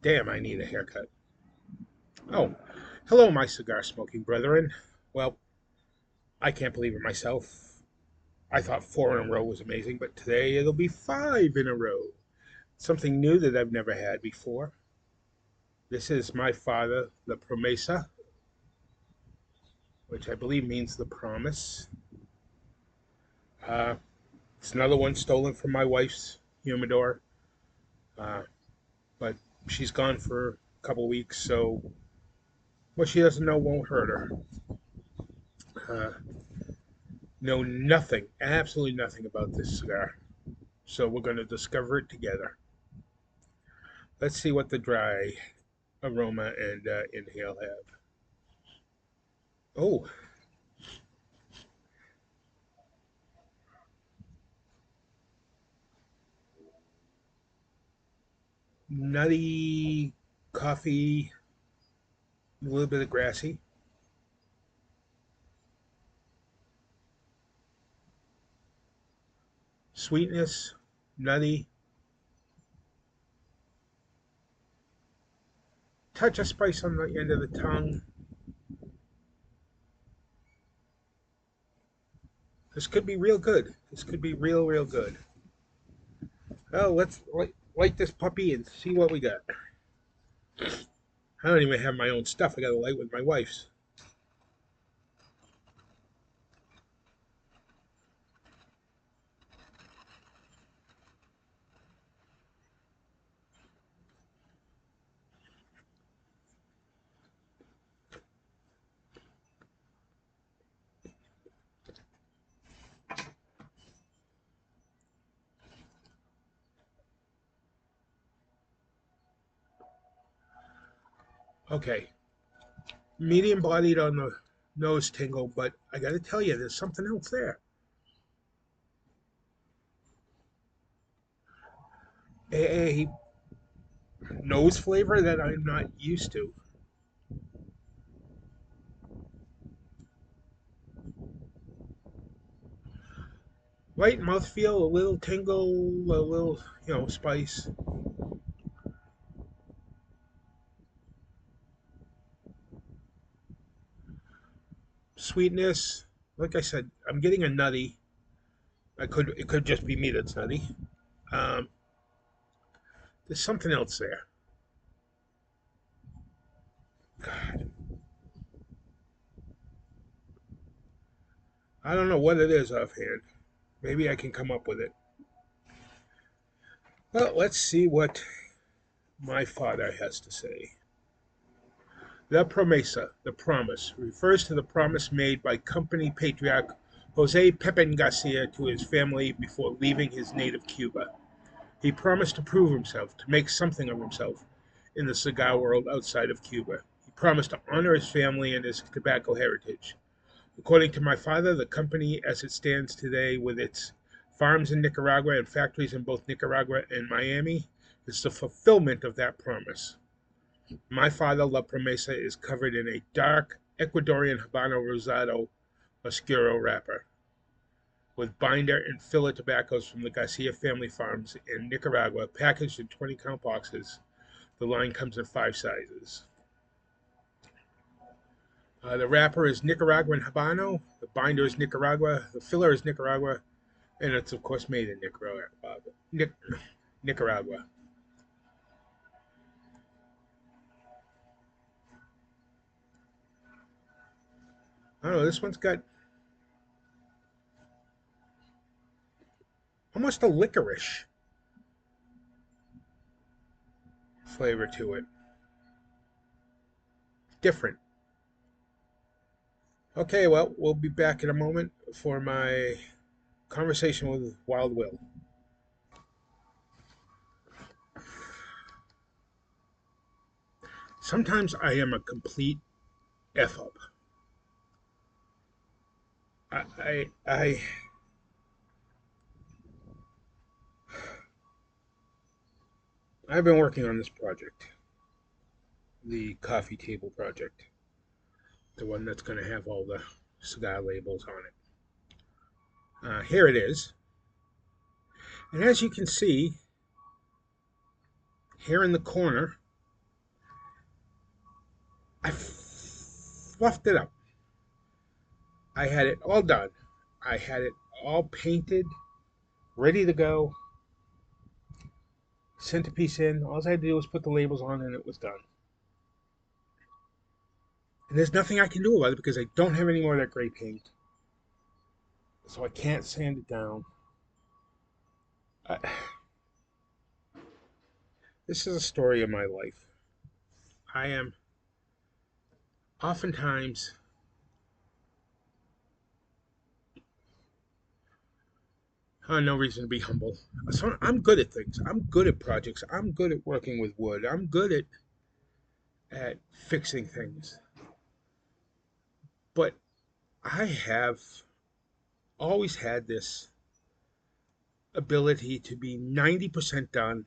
Damn, I need a haircut. Oh, hello, my cigar smoking brethren. Well, I can't believe it myself. I thought four in a row was amazing, but today it'll be five in a row. Something new that I've never had before. This is my Father La Promesa, which I believe means the promise. Uh, it's another one stolen from my wife's humidor, uh, but she's gone for a couple weeks, so what she doesn't know won't hurt her. Uh, know nothing, absolutely nothing about this cigar. So we're going to discover it together. Let's see what the dry aroma and inhale have. Oh, nutty coffee, a little bit of grassy. Sweetness, nutty, touch of spice on the end of the tongue. This could be real good. This could be real, real good. Well, let's light this puppy and see what we got. I don't even have my own stuff. I got to light with my wife's. Okay, medium bodied on the nose tingle, but I got to tell you, there's something else there. A nose flavor that I'm not used to. Light mouthfeel, a little tingle, a little, spice. Sweetness, like I said, I'm getting a nutty. It could just be me that's nutty. Um, there's something else there. God, I don't know what it is offhand. Maybe I can come up with it. Well, let's see what my father has to say. La Promesa, the promise, refers to the promise made by company patriarch Jose Pepin Garcia to his family before leaving his native Cuba. He promised to prove himself, to make something of himself in the cigar world outside of Cuba. He promised to honor his family and his tobacco heritage. According to my father, the company as it stands today, with its farms in Nicaragua and factories in both Nicaragua and Miami, is the fulfillment of that promise. My father, La Promesa, is covered in a dark Ecuadorian Habano Rosado Oscuro wrapper with binder and filler tobaccos from the Garcia family farms in Nicaragua, packaged in 20-count boxes. The line comes in five sizes. The wrapper is Nicaraguan Habano, the binder is Nicaragua, the filler is Nicaragua, and it's, of course, made in Nicaragua. Nicaragua. I don't know, this one's got almost a licorice flavor to it. Different. Okay, well, we'll be back in a moment for my conversation with Wild Will. Sometimes I am a complete F up. I I've been working on this project, the coffee table project, the one that's going to have all the cigar labels on it. Here it is, and as you can see, here in the corner, I fluffed it up. I had it all done. I had it all painted, ready to go. Sent a piece in. All I had to do was put the labels on, and it was done. And there's nothing I can do about it because I don't have any more of that gray paint, so I can't sand it down. I, this is a story of my life. I am oftentimes no reason to be humble. So I'm good at things. I'm good at projects. I'm good at working with wood. I'm good at fixing things. But I have always had this ability to be 90% done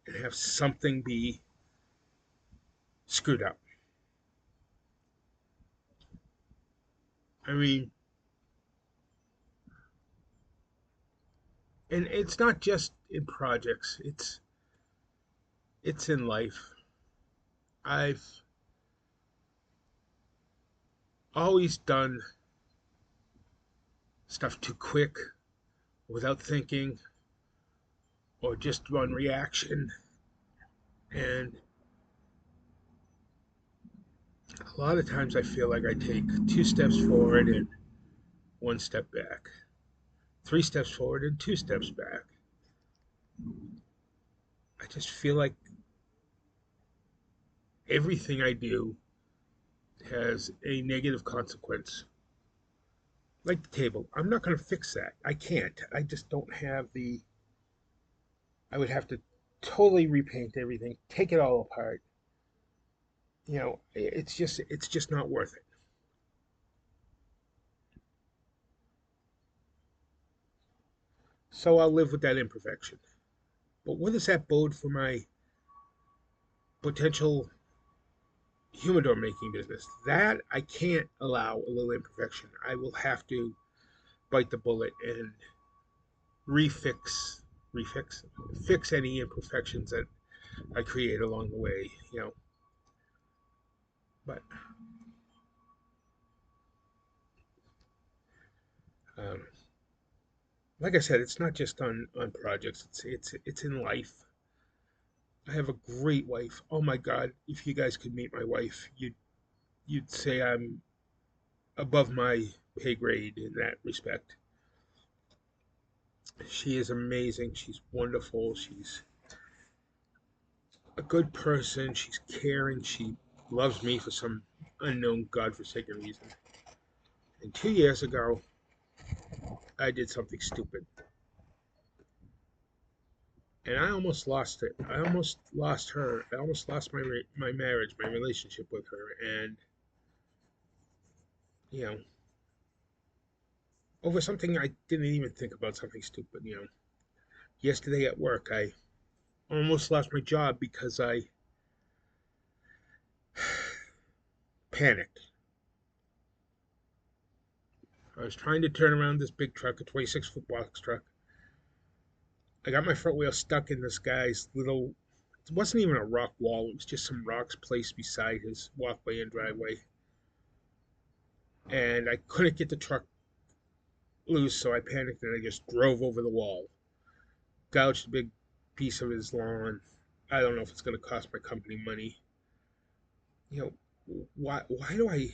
and have something be screwed up. I mean, and it's not just in projects. It's in life. I've always done stuff too quick, without thinking, or just on reaction. And a lot of times I feel like I take 2 steps forward and 1 step back, 3 steps forward and 2 steps back. I just feel like everything I do has a negative consequence. Like the table, I'm not going to fix that. I can't. I just don't have the. I would have to totally repaint everything, take it all apart. It's just not worth it. So I'll live with that imperfection. But what does that bode for my potential humidor making business? That I can't allow a little imperfection. I will have to bite the bullet and refix, refix, fix any imperfections that I create along the way. But um, like I said, it's not just on projects. It's in life. I have a great wife. Oh my God, if you guys could meet my wife, you'd say I'm above my pay grade in that respect. She is amazing. She's wonderful. She's a good person. She's caring. She loves me for some unknown godforsaken reason. And 2 years ago, I did something stupid. And I almost lost it. I almost lost her. I almost lost my marriage, my relationship with her. And, you know, over something I didn't even think about, something stupid. Yesterday at work, I almost lost my job because I panicked. I was trying to turn around this big truck, a 26-foot box truck. I got my front wheel stuck in this guy's little. It wasn't even a rock wall. It was just some rocks placed beside his walkway and driveway. And I couldn't get the truck loose, so I panicked and I just drove over the wall, gouged a big piece of his lawn. I don't know if it's going to cost my company money. You why do I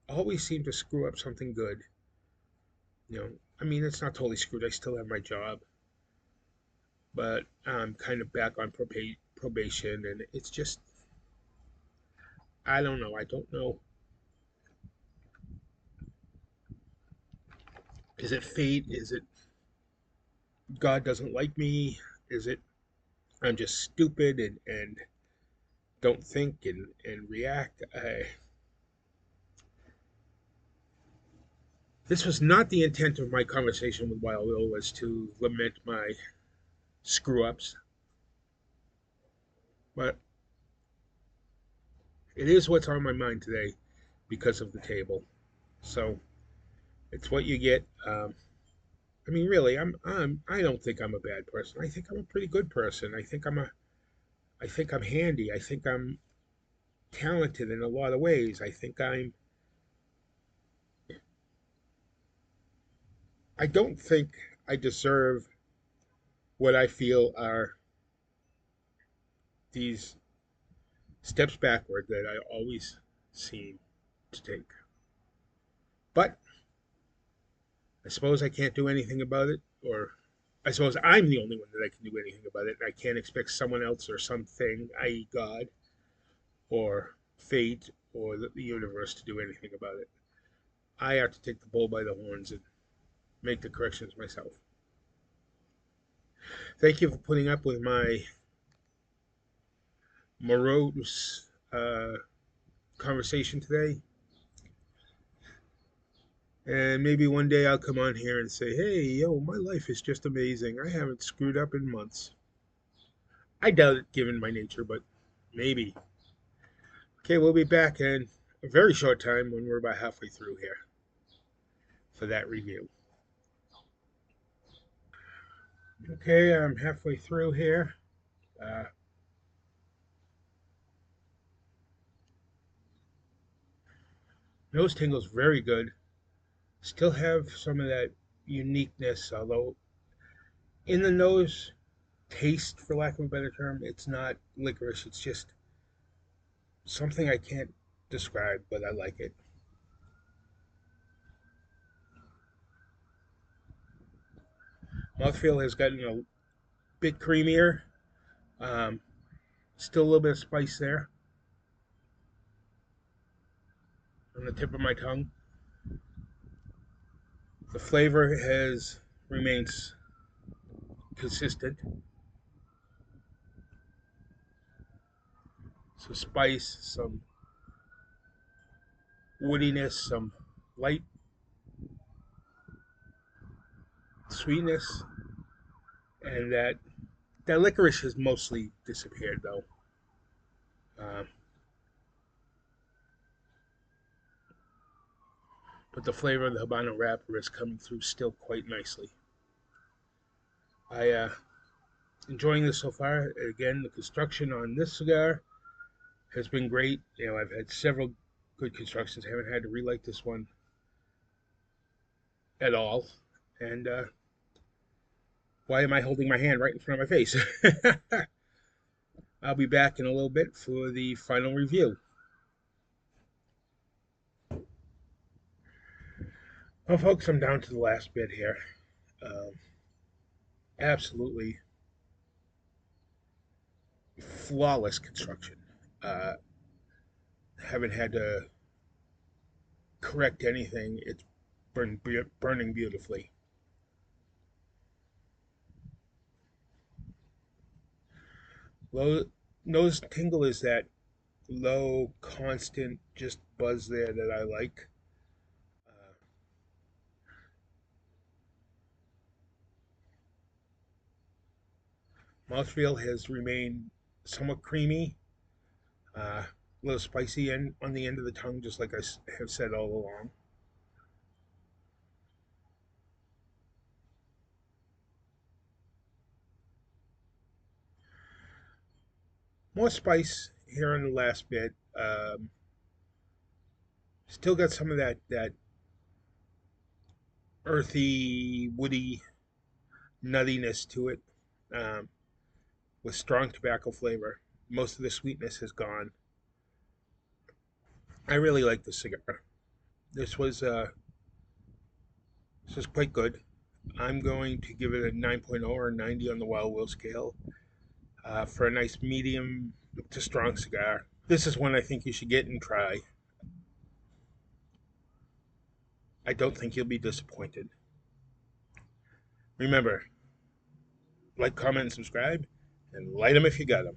always seem to screw up something good? I mean, it's not totally screwed. I still have my job, but I'm kind of back on probation, and it's just I don't know. I don't know. Is it fate? Is it God doesn't like me? Is it I'm just stupid and don't think and react? This was not the intent of my conversation with Wild Will, was to lament my screw ups, but it is what's on my mind today because of the table. So it's what you get. I mean, really, I don't think I'm a bad person. I think I'm a pretty good person. I think I'm handy. I think I'm talented in a lot of ways. I don't think I deserve what I feel are these steps backward that I always seem to take. But I suppose I can't do anything about it, or I suppose I'm the only one that I can do anything about it. I can't expect someone else or something, i.e., God or fate or the universe, to do anything about it. I have to take the bull by the horns and make the corrections myself. Thank you for putting up with my morose conversation today. And maybe one day I'll come on here and say, hey, yo, my life is just amazing. I haven't screwed up in months. I doubt it given my nature, but maybe. Okay, we'll be back in a very short time when we're about halfway through here for that review. Okay, I'm halfway through here. Uh, Nose tingle's very good. Still have some of that uniqueness, although in the nose taste, for lack of a better term, it's not licorice. It's just something I can't describe, but I like it. Mouthfeel has gotten a bit creamier. Um, Still a little bit of spice there on the tip of my tongue. The flavor has remains consistent. Some spice, some woodiness, some light sweetness, and that licorice has mostly disappeared though. Um, but the flavor of the Habano wrapper is coming through still quite nicely. I enjoying this so far. Again, the construction on this cigar has been great. You know, I've had several good constructions. I haven't had to relight this one at all. And why am I holding my hand right in front of my face? I'll be back in a little bit for the final review. Well, folks, I'm down to the last bit here. Um, Absolutely flawless construction. Uh, haven't had to correct anything. It's burning beautifully. Low nose tingle is that low, constant, just buzz there that I like. Uh, Mouthfeel has remained somewhat creamy, a little spicy and on the end of the tongue, just like I have said all along. More spice here in the last bit. Still got some of that earthy, woody nuttiness to it, um, with strong tobacco flavor. Most of the sweetness has gone. I really like the cigar. This was uh, this was quite good. I'm going to give it a 9.0 or 90 on the Wild Will scale for a nice medium to strong cigar. This is one I think you should get and try. I don't think you'll be disappointed. Remember, like, comment, and subscribe, and light them if you got them.